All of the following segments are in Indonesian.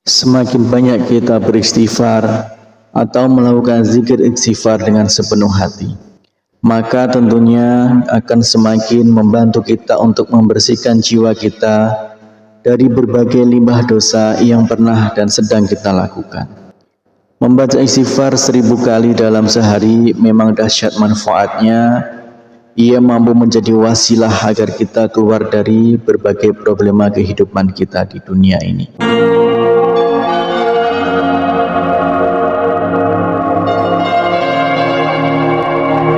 Semakin banyak kita beristighfar atau melakukan zikir istighfar dengan sepenuh hati, maka tentunya akan semakin membantu kita untuk membersihkan jiwa kita dari berbagai limbah dosa yang pernah dan sedang kita lakukan. Membaca istighfar 1000 kali dalam sehari memang dahsyat manfaatnya. Ia mampu menjadi wasilah agar kita keluar dari berbagai problema kehidupan kita di dunia ini.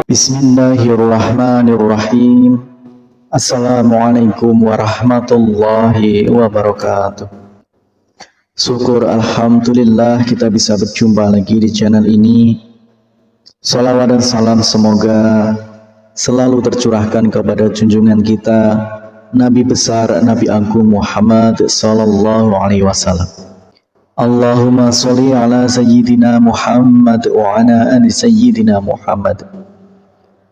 Bismillahirrahmanirrahim. Assalamualaikum warahmatullahi wabarakatuh. Syukur alhamdulillah kita bisa berjumpa lagi di channel ini. Salawat dan salam semoga selalu tercurahkan kepada junjungan kita Nabi besar Nabi Agung Muhammad sallallahu alaihi wasallam. Allahumma sholli ala sayyidina Muhammad wa ala ali sayyidina Muhammad.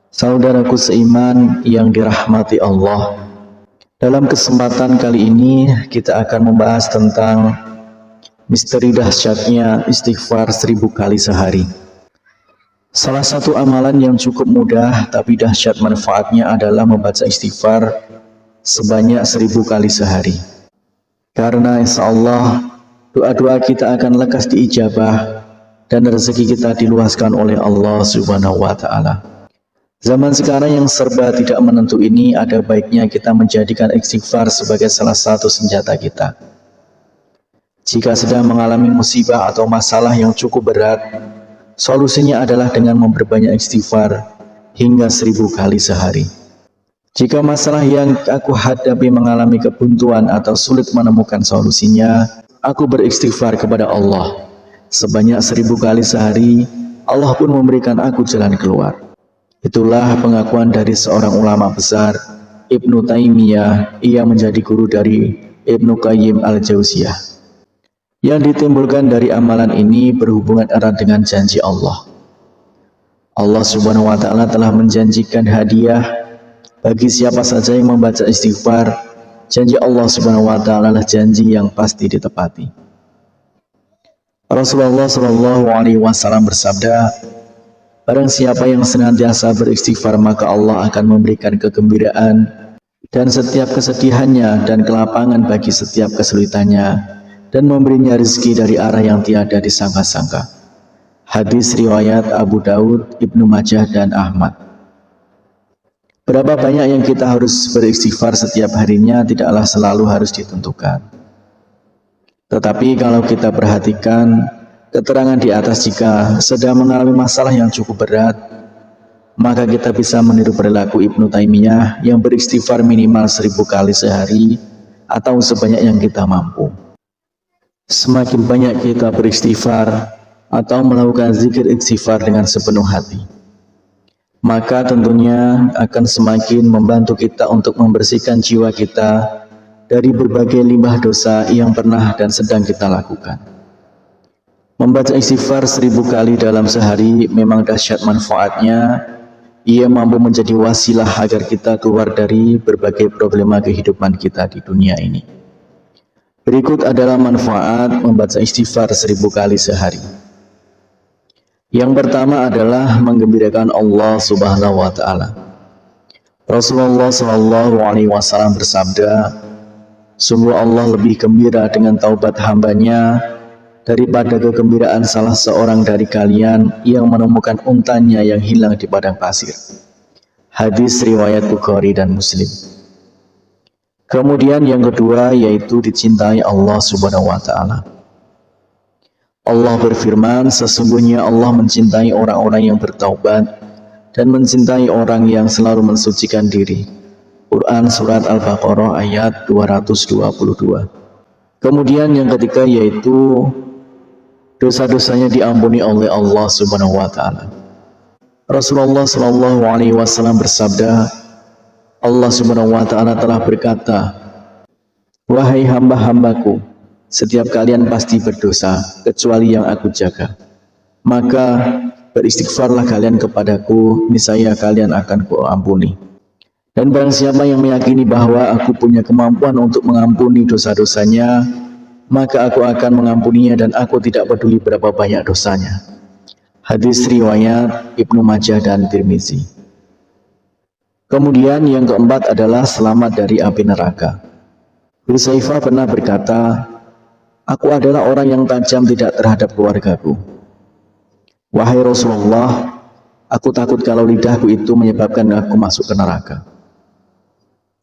Saudaraku seiman yang dirahmati Allah, dalam kesempatan kali ini kita akan membahas tentang misteri dahsyatnya istighfar 1000 kali sehari. Salah satu amalan yang cukup mudah tapi dahsyat manfaatnya adalah membaca istighfar sebanyak 1000 kali sehari. Karena insya Allah doa-doa kita akan lekas diijabah dan rezeki kita diluaskan oleh Allah Subhanahu wa Ta'ala. Zaman sekarang yang serba tidak menentu ini, ada baiknya kita menjadikan istighfar sebagai salah satu senjata kita. Jika sedang mengalami musibah atau masalah yang cukup berat, solusinya adalah dengan memperbanyak istighfar hingga 1000 kali sehari. Jika masalah yang aku hadapi mengalami kebuntuan atau sulit menemukan solusinya, aku beristighfar kepada Allah sebanyak 1000 kali sehari. Allah pun memberikan aku jalan keluar. Itulah pengakuan dari seorang ulama besar, Ibnu Taimiyah. Ia menjadi guru dari Ibnu Qayyim al-Jauziyah. Yang ditimbulkan dari amalan ini berhubungan erat dengan janji Allah. Allah Subhanahu wa Ta'ala telah menjanjikan hadiah bagi siapa saja yang membaca istighfar. Janji Allah Subhanahu wa Ta'ala adalah janji yang pasti ditepati. Rasulullah Shallallahu alaihi wasallam bersabda, barang siapa yang senantiasa beristighfar maka Allah akan memberikan kegembiraan dan setiap kesedihannya dan kelapangan bagi setiap kesulitannya, dan memberinya rezeki dari arah yang tiada disangka-sangka. Hadis riwayat Abu Daud, Ibnu Majah, dan Ahmad. Berapa banyak yang kita harus beristighfar setiap harinya tidaklah selalu harus ditentukan. Tetapi kalau kita perhatikan keterangan di atas, jika sedang mengalami masalah yang cukup berat, maka kita bisa meniru perilaku Ibnu Taimiyah yang beristighfar minimal 1000 kali sehari atau sebanyak yang kita mampu. Semakin banyak kita beristighfar atau melakukan zikir istighfar dengan sepenuh hati, maka tentunya akan semakin membantu kita untuk membersihkan jiwa kita dari berbagai limbah dosa yang pernah dan sedang kita lakukan. Membaca istighfar 1000 kali dalam sehari memang dahsyat manfaatnya. Ia mampu menjadi wasilah agar kita keluar dari berbagai problema kehidupan kita di dunia ini. Berikut adalah manfaat membaca istighfar 1000 kali sehari. Yang pertama adalah menggembirakan Allah Subhanahu wa Ta'ala. Rasulullah Shallallahu alaihi wasallam bersabda, sungguh Allah lebih gembira dengan taubat hambanya daripada kegembiraan salah seorang dari kalian yang menemukan untanya yang hilang di padang pasir. Hadis riwayat Bukhari dan Muslim. Kemudian yang kedua yaitu dicintai Allah Subhanahu wa Ta'ala. Allah berfirman, sesungguhnya Allah mencintai orang-orang yang bertaubat dan mencintai orang yang selalu mensucikan diri. Quran Surat Al-Baqarah ayat 222. Kemudian yang ketiga yaitu dosa-dosanya diampuni oleh Allah Subhanahu wa Ta'ala. Rasulullah Shallallahu alaihi wasallam bersabda, Allah Subhanahu wa Ta'ala telah berkata, wahai hamba-hambaku, setiap kalian pasti berdosa kecuali yang aku jaga. Maka beristighfarlah kalian kepadaku, niscaya kalian akan kuampuni. Dan barang siapa yang meyakini bahwa aku punya kemampuan untuk mengampuni dosa-dosanya, maka aku akan mengampuninya dan aku tidak peduli berapa banyak dosanya. Hadis riwayat Ibnu Majah dan Tirmizi. Kemudian yang keempat adalah selamat dari api neraka. Hudzaifah pernah berkata, aku adalah orang yang tajam tidak terhadap keluargaku. Wahai Rasulullah, aku takut kalau lidahku itu menyebabkan aku masuk ke neraka.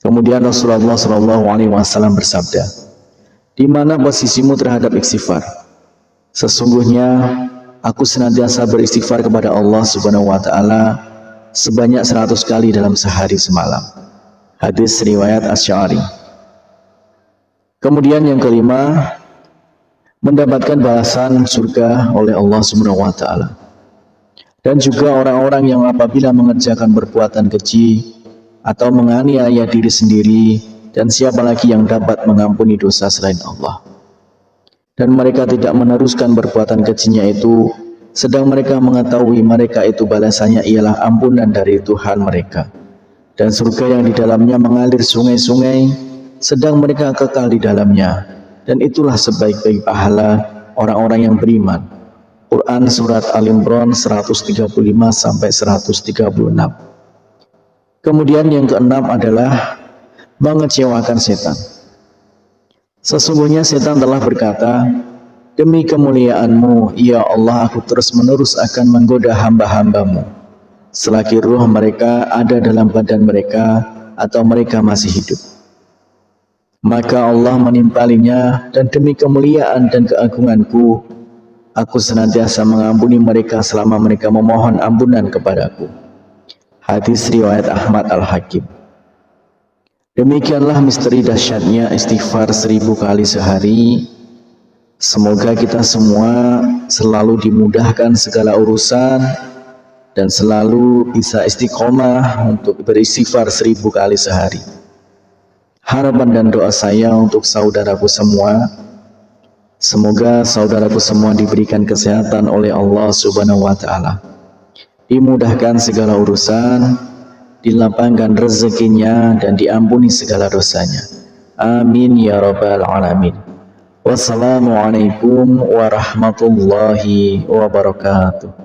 Kemudian Rasulullah SAW bersabda, di mana posisimu terhadap istighfar? Sesungguhnya aku senantiasa beristighfar kepada Allah Subhanahu wa Ta'ala sebanyak 100 kali dalam sehari semalam. Hadis riwayat Asy'ari. Kemudian yang kelima, mendapatkan balasan surga oleh Allah Subhanahu wa Ta'ala. Dan juga orang-orang yang apabila mengerjakan perbuatan keji atau menganiaya diri sendiri, dan siapa lagi yang dapat mengampuni dosa selain Allah. Dan mereka tidak meneruskan perbuatan kejinya itu, sedang mereka mengetahui mereka itu balasannya ialah ampunan dari Tuhan mereka. Dan surga yang di dalamnya mengalir sungai-sungai, sedang mereka kekal di dalamnya. Dan itulah sebaik-baik pahala orang-orang yang beriman. Quran Surat Al-Imran 135-136. Kemudian yang keenam adalah mengecewakan setan. Sesungguhnya setan telah berkata, demi kemuliaan-Mu, ya Allah, aku terus-menerus akan menggoda hamba-hamba-Mu selagi ruh mereka ada dalam badan mereka atau mereka masih hidup. Maka Allah menimpalinya, dan demi kemuliaan dan keagungan-Ku, aku senantiasa mengampuni mereka selama mereka memohon ampunan kepadaku. Hadis riwayat Ahmad Al-Hakim. Demikianlah misteri dahsyatnya istighfar 1000 kali sehari. Semoga kita semua selalu dimudahkan segala urusan dan selalu bisa istiqomah untuk beristighfar 1000 kali sehari. Harapan dan doa saya untuk saudaraku semua, semoga saudaraku semua diberikan kesehatan oleh Allah Subhanahu wa Ta'ala, dimudahkan segala urusan, dilapangkan rezekinya, dan diampuni segala dosanya. Amin ya rabbal alamin. Wassalamualaikum warahmatullahi wabarakatuh.